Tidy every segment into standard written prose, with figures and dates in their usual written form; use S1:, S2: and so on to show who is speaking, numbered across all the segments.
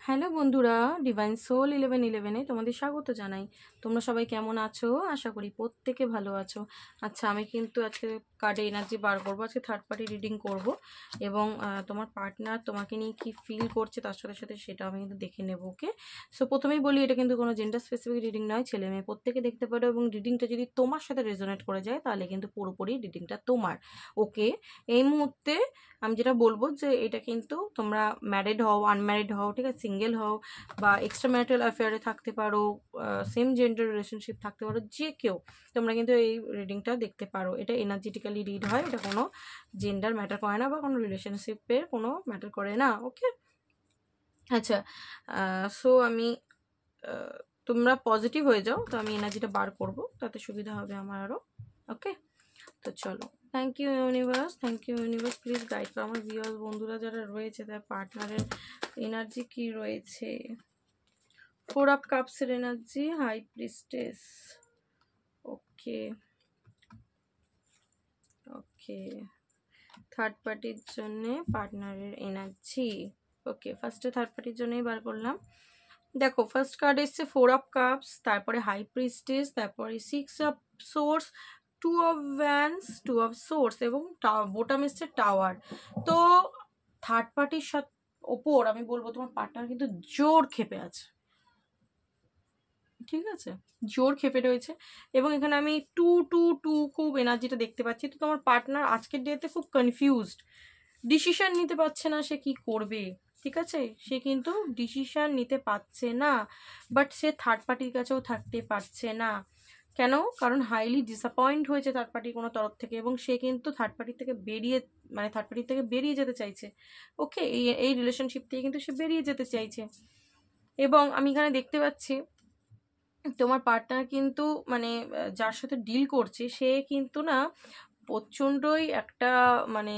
S1: Hello বন্ধুরা, divine soul 1111-এ তোমাদের স্বাগত জানাই। তোমরা সবাই কেমন আছো? আশা করি প্রত্যেকে ভালো আছো। আচ্ছা, আমি কিন্তু আজকে কার্ডে এনার্জি বার করবো, আজকে থার্ড পার্টি রিডিং করব এবং তোমার পার্টনার তোমাকে নিয়ে কী ফিল করছে তার সাথে সাথে সেটা আমি কিন্তু দেখে নেব। ওকে, সো প্রথমেই বলি এটা কিন্তু কোনো জেন্ডার স্পেসিফিক রিডিং নয়, ছেলে মেয়ে প্রত্যেকে দেখতে পারো এবং রিডিংটা যদি তোমার সাথে রেজোনেট করে যায় তাহলে কিন্তু পুরোপুরি রিডিংটা তোমার। ওকে, এই মুহূর্তে আমি যেটা বলবো যে এটা কিন্তু তোমরা ম্যারিড হও, আনম্যারিড হও, ঠিক আছে, সিঙ্গেল হও বা এক্সট্রা ম্যারিটাল অ্যাফেয়ারে থাকতে পারো, সেম জেন্ডার রিলেশনশিপ থাকতে পারো, যে কেউ তোমরা কিন্তু এই রিডিংটা দেখতে পারো। এটা এনার্জেটিক্যালি রিড হয়, এটা কোনো জেন্ডার ম্যাটার করে না বা কোনো রিলেশনশিপের কোনো ম্যাটার করে না। ওকে, আচ্ছা, সো আমি তোমরা পজিটিভ হয়ে যাও, তো আমি এনার্জিটা বার করব, তাতে সুবিধা হবে আমার আরও। ওকে, তো চলো। Thank you universe, thank you universe, please guide করো আমার ভিউয়ার্স বন্ধুরা যারা রয়েছে তার পার্টনারের এনার্জি কি রয়েছে। 4 অফ কাপসের energy, high priestess. Okay okay, third পার্টির জন্যে পার্টনারের এনার্জি। ওকে, ফার্স্টে থার্ড পার্টির জন্যই বার করলাম। দেখো, ফার্স্ট কার্ড এসছে 4 অফ কাপস, তারপরে হাই প্রিস্টেস, তারপরে 6 of swords, 2 of Vance, 2 of swords এবং বোটাম এসছে টাওয়ার। তো থার্ড পার্টির ওপর আমি বলবো তোমার পার্টনার কিন্তু জোর ক্ষেপে আছে, ঠিক আছে, জোর ক্ষেপে রয়েছে। এবং এখানে আমি 2 2 2 খুব এনার্জিটা দেখতে পাচ্ছি। তো তোমার পার্টনার আজকের ডেতে খুব কনফিউজড, ডিসিশন নিতে পারছে না সে কি করবে, ঠিক আছে, সে কিন্তু ডিসিশন নিতে পারছে না, বাট সে থার্ড পার্টির কাছেও থাকতে পারছে না। কেন? কারণ হাইলি ডিসঅ্যাপয়েন্ট হয়েছে থার্ড পার্টির কোনো তরফ থেকে এবং সে কিন্তু থার্ড পার্টির থেকে বেরিয়ে যেতে চাইছে। ওকে, এই রিলেশনশিপ থেকে কিন্তু সে বেরিয়ে যেতে চাইছে। এবং আমি এখানে দেখতে পাচ্ছি তোমার পার্টনার কিন্তু মানে যার সাথে ডিল করছে সে কিন্তু না মানে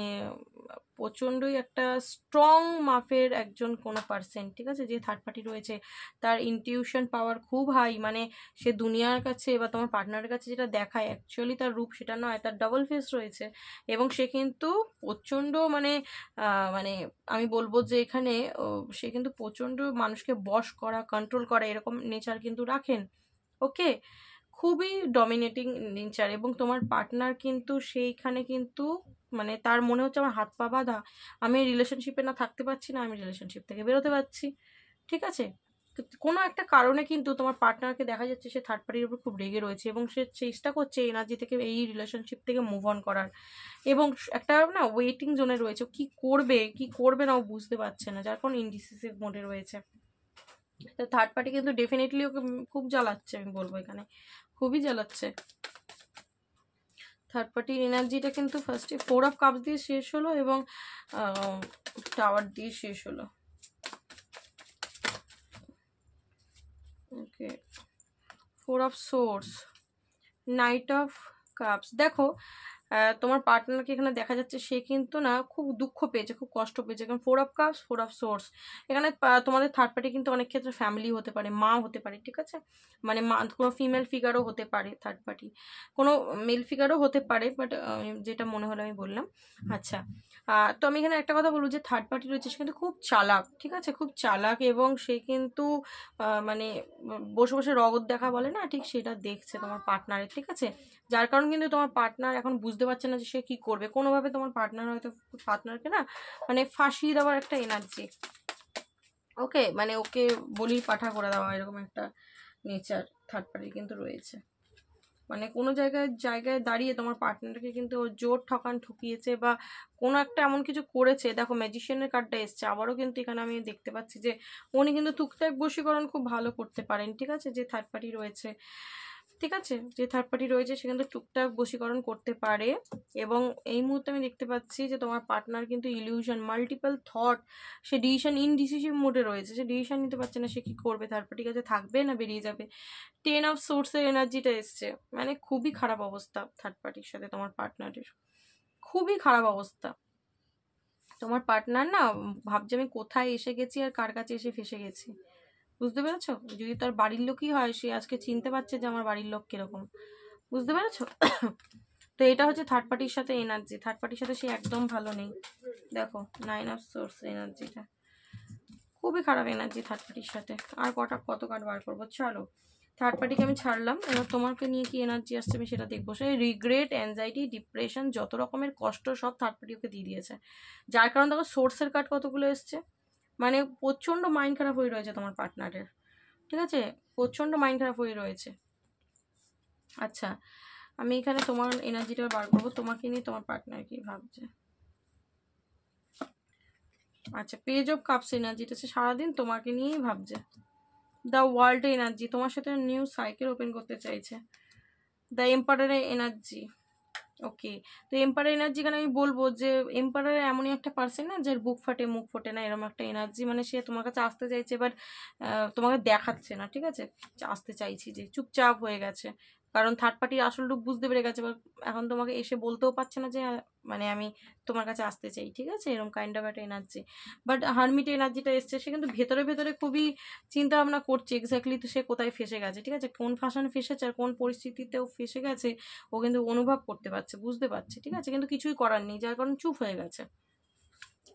S1: প্রচণ্ডই একটা স্ট্রং মাফের একজন কোনো পার্সন, ঠিক আছে, যে থার্ড পার্টি রয়েছে তার ইনটিউশন পাওয়ার খুব হাই। মানে সে দুনিয়ার কাছে বা তোমার পার্টনারের কাছে যেটা দেখায় অ্যাকচুয়ালি তার রূপ সেটা নয়, তার ডাবল ফেস রয়েছে। এবং সে কিন্তু প্রচণ্ড মানে আমি বলবো যে এখানে সে কিন্তু প্রচণ্ড মানুষকে বশ করা, কন্ট্রোল করা এরকম নেচার কিন্তু রাখেন। ওকে, খুবই ডমিনেটিং নেচার। এবং তোমার পার্টনার কিন্তু সেইখানে কিন্তু মানে তার মনে হচ্ছে আমার হাত পা বাঁধা, আমি রিলেশনশিপে না থাকতে পারছি না আমি রিলেশনশিপ থেকে বেরোতে পারছি, ঠিক আছে। কোনো একটা কারণে কিন্তু তোমার পার্টনারকে দেখা যাচ্ছে সে থার্ড পার্টির উপর খুব রেগে রয়েছে এবং সে চেষ্টা করছে এনার্জি থেকে, এই রিলেশনশিপ থেকে মুভ অন করার। এবং একটা না ওয়েটিং জোনে রয়েছে, কি করবে না ও বুঝতে পারছে না, যার কারণে ইনডিসিসিভ মোডে রয়েছে। তো থার্ড পার্টি কিন্তু ডেফিনেটলি ওকে খুব জ্বালাচ্ছে, আমি বলবো এখানে খুবই জ্বালাচ্ছে। থার্ড পার্টির এনার্জিটা কিন্তু ফার্স্টে 4 অফ কাপস দিয়ে শেষ হলো এবং টাওয়ার দিয়ে শেষ হলো। ওকে, 4 of swords, night of cups. দেখো, তোমার পার্টনারকে এখানে দেখা যাচ্ছে সে কিন্তু না খুব দুঃখ পেয়েছে, খুব কষ্ট পেয়েছে, কারণ 4 অফ কাপস 4 অফ সোর্স। এখানে তোমাদের থার্ড পার্টি কিন্তু অনেক ক্ষেত্রে ফ্যামিলি হতে পারে, মা হতে পারে, ঠিক আছে, মানে মা কোনো ফিমেল ফিগারও হতে পারে, থার্ড পার্টি কোনো মেল ফিগারও হতে পারে, বাট যেটা মনে হলো আমি বললাম। আচ্ছা, তো আমি এখানে একটা কথা বলবো যে থার্ড পার্টি রয়েছে সে কিন্তু খুব চালাক, ঠিক আছে, খুব চালাক। এবং সে কিন্তু মানে বসে বসে রগত দেখা বলে না, ঠিক সেটা দেখছে তোমার পার্টনারের, ঠিক আছে, যার কারণ কিন্তু তোমার পার্টনার এখন বুঝতে পারছে না যে সে কি করবে। কোনোভাবে তোমার পার্টনারকে না মানে ফাঁসিয়ে দেওয়ার একটা এনার্জি, ওকে, মানে ওকে বলির পাঠা করে দেওয়া এরকম একটা নেচার থার্ড পার্টি কিন্তু রয়েছে। মানে কোনো জায়গায় দাঁড়িয়ে তোমার পার্টনারকে কিন্তু ও জোর ঠকিয়েছে বা কোনো একটা এমন কিছু করেছে। দেখো, ম্যাজিশিয়ানের কার্ডটা এসছে আবারও, কিন্তু এখানে আমি দেখতে পাচ্ছি যে উনি কিন্তু টুকটাক বশীকরণ খুব ভালো করতে পারেন, ঠিক আছে, যে থার্ড পার্টি রয়েছে, ঠিক আছে, যে থার্ড পার্টি রয়েছে সে কিন্তু টুকটাক বশীকরণ করতে পারে। এবং এই মুহূর্তে আমি দেখতে পাচ্ছি যে তোমার পার্টনার কিন্তু ইলিউশন, মাল্টিপল থট, সে ইনডিসিসিভ মোডে রয়েছে, সে ডিসিশন নিতে পারছে না সে কি করবে, থার্ড পার্টির কাছে থাকবে না বেরিয়ে যাবে। 10 অফ সোর্সের এনার্জিটা এসছে, মানে খুবই খারাপ অবস্থা থার্ড পার্টির সাথে তোমার পার্টনারের, খুবই খারাপ অবস্থা। তোমার পার্টনার না ভাবছে আমি কোথায় এসে গেছি আর কার কাছে এসে ফেসে গেছি, বুঝতে পেরেছো? যদি তার বাড়ির লোকই হয় সে আজকে চিনতে পারছে যে আমার বাড়ির লোক কিরকম, বুঝতে পেরেছো? তো এটা হচ্ছে থার্ড পার্টির সাথে এনার্জি, থার্ড পার্টির সাথে সে একদম ভালো নেই। দেখো, 9 অফ সোর্স এনার্জিটা খুবই খারাপ এনার্জি থার্ড পার্টির সাথে। আর কত কার্ড বার করবো, চলো থার্ড পার্টিকে আমি ছাড়লাম, এবার তোমাকে নিয়ে কি এনার্জি আসছে আমি সেটা দেখবো। সেই রিগ্রেট, অ্যাংজাইটি, ডিপ্রেশন, যত রকমের কষ্ট সব থার্ড পার্টি ওকে দিয়ে দিয়েছে। যার কারণে দেখো সোর্সের কার্ড কতগুলো এসছে, মানে প্রচণ্ড মাইন্ড খারাপ হয়ে রয়েছে তোমার পার্টনারের, ঠিক আছে, প্রচণ্ড মাইন্ড খারাপ হয়ে রয়েছে। আচ্ছা আমি এখানে তোমার এনার্জিটা বার করবো, তোমাকে নিয়ে তোমার পার্টনার কি ভাবছে। আচ্ছা পেজ অফ কাপস এনার্জিটা হচ্ছে সারাদিন তোমাকে নিয়েই ভাবছে। দ্য ওয়ার্ল্ড এনার্জি, তোমার সাথে নিউ সাইকেল ওপেন করতে চাইছে। দ্য এম্পায়ারের এনার্জি, ওকে। তো এম্পায়ার এনার্জি এখানে আমি বলবো যে এম্পায়ার এমনই একটা পার্সন না যার বুক ফাটে মুখ ফোটে না, এরকম একটা এনার্জি, মানে সে তোমার কাছে আসতে চাইছে বাট তোমাকে দেখাচ্ছে না, ঠিক আছে, আসতে চাইছি যে চুপচাপ হয়ে গেছে, কারণ থার্ড পার্টির আসল রূপ বুঝতে পেরে গেছে, এখন তোমাকে এসে বলতেও পারছে না যে মানে আমি তোমার কাছে আসতে চাই, ঠিক আছে, এরকম কাইন্ড অফ একটা এনার্জি। বাট হারমিট এনার্জিটা এসছে, সে কিন্তু ভেতরে ভেতরে খুবই চিন্তা ভাবনা করছে এক্স্যাক্টলি তো সে কোথায় ফেসে গেছে, ঠিক আছে, কোন ফাঁসানে ফেসেছে আর কোন পরিস্থিতিতেও ফেসে গেছে ও কিন্তু অনুভব করতে পারছে, বুঝতে পারছে, ঠিক আছে, কিন্তু কিছুই করার নেই, যার কারণে চুপ হয়ে গেছে।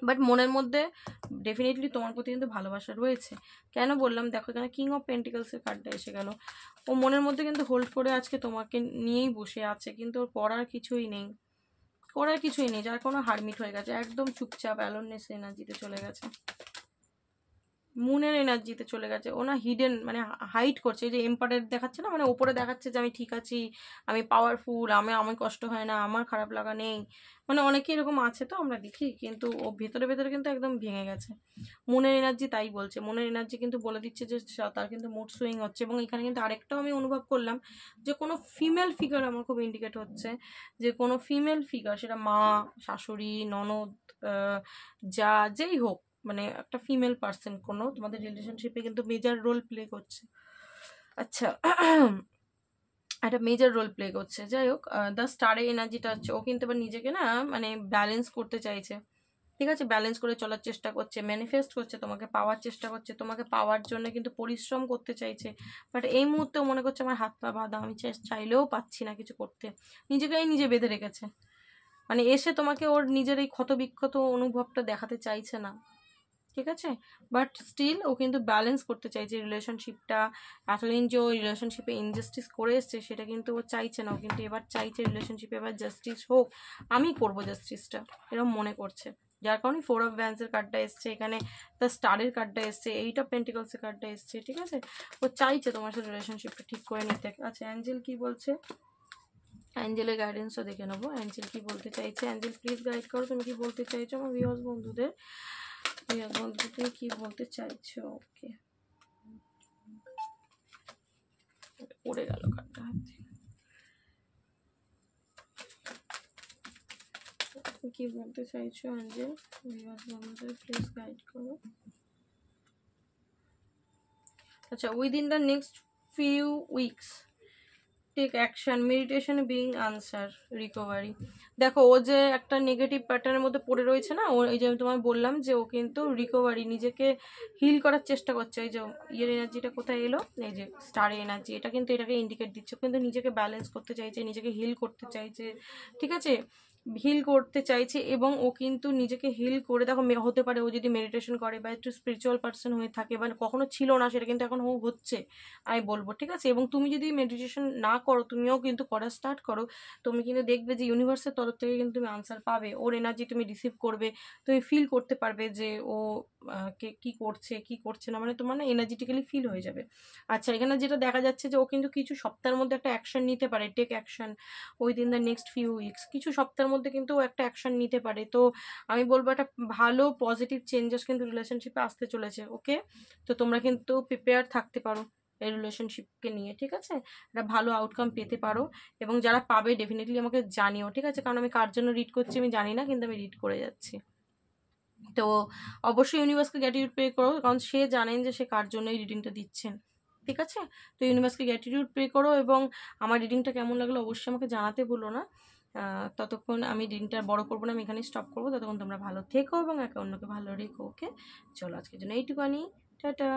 S1: বাট মনের মধ্যে ডেফিনেটলি তোমার প্রতি কিন্তু ভালোবাসা রয়েছে। কেন বললাম, দেখো এখানে কিং অফ পেন্টিকলসের কার্ডটা এসে গেল, ও মনের মধ্যে কিন্তু হোল্ড করে আজকে তোমাকে নিয়েই বসে আছে, কিন্তু ওর করার কিছুই নেই, যার কোনো হারমিট হয়ে গেছে, একদম চুপচাপ অ্যালোননেস এনার্জিতে চলে গেছে, মুনের এনার্জিতে চলে গেছে। ও না হিডেন মানে হাইড করছে, যে এম্পায়ার দেখাচ্ছে না, মানে ওপরে দেখাচ্ছে যে আমি ঠিক আছি, আমি পাওয়ারফুল, আমার কষ্ট হয় না, আমার খারাপ লাগা নেই, মানে অনেকে এরকম আছে তো আমরা দেখি, কিন্তু ও ভেতরে ভেতরে কিন্তু একদম ভেঙে গেছে। মুনের এনার্জি তাই বলছে, মুনের এনার্জি কিন্তু বলে দিচ্ছে যে তার কিন্তু মুড সুইং হচ্ছে। এবং এখানে কিন্তু আরেকটাও আমি অনুভব করলাম যে কোনো ফিমেল ফিগার আমার খুব ইন্ডিকেট হচ্ছে, যে কোনো ফিমেল ফিগার, সেটা মা, শাশুড়ি, ননদ, যা যেই হোক, মানে একটা ফিমেল পার্সন কোনো তোমাদের রিলেশনশিপে কিন্তু মেজর রোল প্লে করছে। আচ্ছা একটা মেজর রোল প্লে করছে। যাই হোক, দ্য স্টারের এনার্জিটা হচ্ছে ও কিন্তু এবার নিজেকে না মানে ব্যালেন্স করতে চাইছে, ঠিক আছে, ব্যালেন্স করে চলার চেষ্টা করছে, ম্যানিফেস্ট করছে, তোমাকে পাওয়ার চেষ্টা করছে, তোমাকে পাওয়ার জন্য কিন্তু পরিশ্রম করতে চাইছে। বাট এই মুহূর্তে মনে করছে আমার হাত পা বাঁধা, আমি চাইলেও পাচ্ছি না কিছু করতে, নিজেকেই নিজে বেঁধে রেখেছে, মানে এসে তোমাকে ওর নিজের এই ক্ষতবিক্ষত অনুভবটা দেখাতে চাইছে না, ঠিক আছে, বাট স্টিল ও কিন্তু ব্যালেন্স করতে চাইছে রিলেশনশিপটা। এতদিন যে ও রিলেশনশিপে ইনজাস্টিস করে এসছে সেটা কিন্তু ও চাইছে না, ও কিন্তু এবার চাইছে রিলেশনশিপে এবার জাস্টিস হোক, আমি করবো জাস্টিসটা, এরকম মনে করছে। যার কারণে 4 অফ ভ্যান্সের কার্ডটা এসছে, এখানে দ্য স্টারের কার্ডটা এসছে, 8 অফ পেন্টিকলসের কার্ডটা এসছে, ঠিক আছে, ও চাইছে তোমার সাথে রিলেশনশিপটা ঠিক করে নিতে। আচ্ছা অ্যাঞ্জেল কি বলছে, অ্যাঞ্জেলের গাইডেন্সও দেখে নেবো, অ্যাঞ্জেল কি বলতে চাইছে। অ্যাঞ্জেল প্লিজ গাইড করো, তুমি কি বলতে চাইছো আমার ভিউয়ার্স বন্ধুদের, বন্ধু তুমি কি বলতে চাইছো। ওকে পড়ে গেল কার্ডটা হাতে, তুমি কি বলতে চাইছো অ্যাঞ্জেল, ভিউয়ার্স বন্ধুদের প্লিজ গাইড করো। আচ্ছা within the next few weeks take action, meditation being answer, recovery. দেখো ও যে একটা নেগেটিভ প্যাটার্নের মধ্যে পড়ে রয়েছে না, ও এই যে আমি তোমায় বললাম যে ও কিন্তু রিকভারি, নিজেকে হিল করার চেষ্টা করছে। এই যে ইয়ের এনার্জিটা কোথায় এলো, এই যে স্টারের এনার্জি, এটা কিন্তু এটাকে ইন্ডিকেট দিচ্ছে, কিন্তু নিজেকে ব্যালেন্স করতে চাইছে, নিজেকে হিল করতে চাইছে, ঠিক আছে, হিল করতে চাইছে। এবং ও কিন্তু নিজেকে হিল করে, দেখো হতে পারে ও যদি মেডিটেশন করে বা একটু স্পিরিচুয়াল পার্সন হয়ে থাকে, বা কখনো ছিল না সেটা কিন্তু এখন ও হচ্ছে, আমি বলবো, ঠিক আছে। এবং তুমি যদি মেডিটেশন না করো, তুমিও কিন্তু করা স্টার্ট করো, তুমি কিন্তু দেখবে যে ইউনিভার্সের তরফ থেকে কিন্তু তুমি আনসার পাবে, ওর এনার্জি তুমি রিসিভ করবে, তুমি ফিল করতে পারবে যে ও কি করছে কি করছে না, মানে তোমার না এনার্জেটিক্যালি ফিল হয়ে যাবে। আচ্ছা এখানে যেটা দেখা যাচ্ছে যে ও কিন্তু কিছু সপ্তাহের মধ্যে একটা অ্যাকশন নিতে পারে, take action within the next few weeks, কিছু সপ্তাহের মধ্যে কিন্তু ও একটা অ্যাকশন নিতে পারে। তো আমি বলবো একটা ভালো পজিটিভ চেঞ্জেস কিন্তু রিলেশনশিপে আসতে চলেছে, ওকে। তো তোমরা কিন্তু প্রিপেয়ার থাকতে পারো এই রিলেশনশিপকে নিয়ে, ঠিক আছে, একটা ভালো আউটকাম পেতে পারো। এবং যারা পাবে ডেফিনেটলি আমাকে জানিও, ঠিক আছে, কারণ আমি কার জন্য রিড করছি আমি জানি না, কিন্তু আমি রিড করে যাচ্ছি। তো অবশ্যই ইউনিভার্সকে গ্র্যাটিটিউড পে করো, কারণ সে জানেন যে সে কার জন্য এই রিডিংটা দিচ্ছেন, ঠিক আছে। তো ইউনিভার্সকে গ্র্যাটিটিউড পে করো, এবং আমার রিডিংটা কেমন লাগলো অবশ্যই আমাকে জানাতে ভুলো না। ততক্ষণ আমি রিডিংটা বড় করবো না, আমি এখানে স্টপ করবো, ততক্ষণ তোমরা ভালো থেকো এবং একে অন্যকে ভালো রেখো, ওকে। চলো আজকের জন্য এইটুকানি, টাটা।